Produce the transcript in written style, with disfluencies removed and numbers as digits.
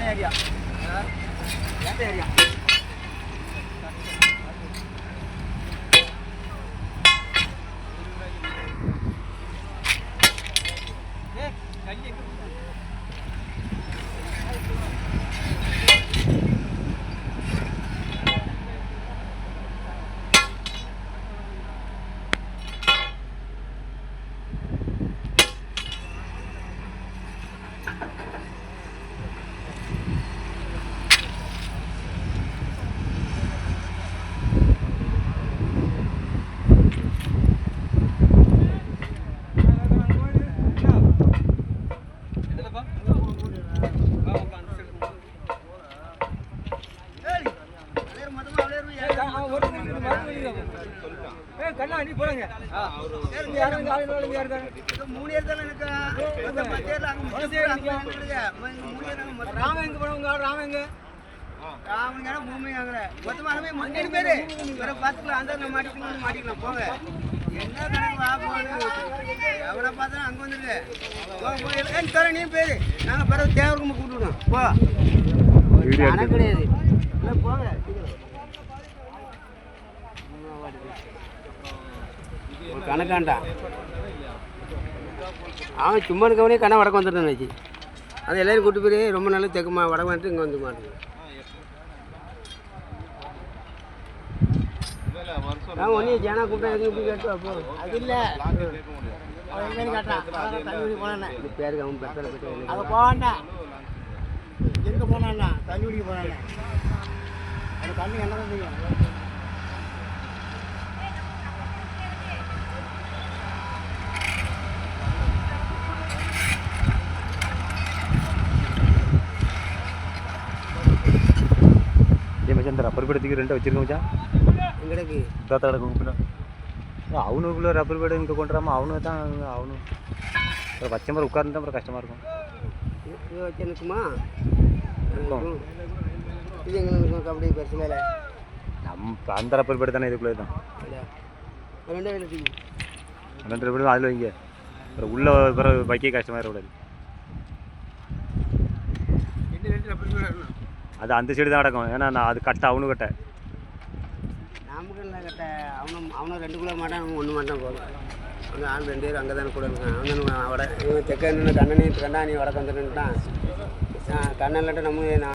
area. Area. நீ போறங்க மூணு ஏர் தானே எனக்கு ராமன் எங்க போனவங்க ராமன் எங்க ராமன் பூமி வாங்கல மொத்தமாகவே 3 பேரு வேற பார்த்துக்கலாம் அந்த மாட்டிக்கலாம் போங்க என்ன கணக்கு வா போகுது எவ்வளோ பார்த்தாலும் அங்கே வந்துருக்கு தர நீ பேரு நாங்கள் பிறகு தேவருக்கு கூப்பிட்டுருக்கோம் போ கணக்கு கிடையாது இல்லை போங்க கணக்காண்டா அவன் சும்மா இருக்கவனே கண்ணா வடக்கு வந்துட்டான் வச்சு அது எல்லோரும் கூட்டு போய் ரொம்ப நாள் தெக்குமா வடக்கு வந்துட்டு இங்கே வந்து மாட்டேங்க நான் ஒன்றே ஜானா கூப்பிட்டா எதுவும் இப்படி கேட்டு அப்போ அது இல்லை அவன் எங்கேன்னு கேட்டான் தண்ணி போனானே இது பேருக்கு அவன் பெட்டரை போயிட்டு அதை போவான்டா எங்கே போனான்னா தண்ணி குடிக்க போனானே அது தண்ணி என்ன தான் தெரியும் రబ్బర్ బెడ్ దిగి రెండో వచ్చిరుగా మచ్చా ఇంగడకి దాతడ గుంపున అవునులో రబ్బర్ బెడ్ ఇంకా కొంటారమ్మా అవును అవును వచ్చే మరి ఉక్కారంతా మరి కష్టం இருக்கும் இது வச்சுக்குமா இது எங்களுக்கு கபடி பெருசு மேலே நம்ம அந்த ரப்பர் பெட் தானே இதுக்குள்ளே தான் ரெண்டு பெட் அதில் வைங்க அப்புறம் உள்ள வைக்க கஷ்டமாக இருக்கக்கூடாது அது அந்த சைடு தான் நடக்கும் ஏன்னா நான் அது கட்டை அவனு கட்டை நமக்கு இல்லை கட்டை அவனும் 2 கிலோ மாட்டான் 1 மாட்டான் போதும் அங்கே ஆள் 2 பேர் அங்கே தானே கூட இருக்கான் அவன் வட இவன் தெக்க கண்ணனி கண்டாணி வடக்கு வந்துட்டுன்ட்டான் கண்ணன்லட்ட நம்ம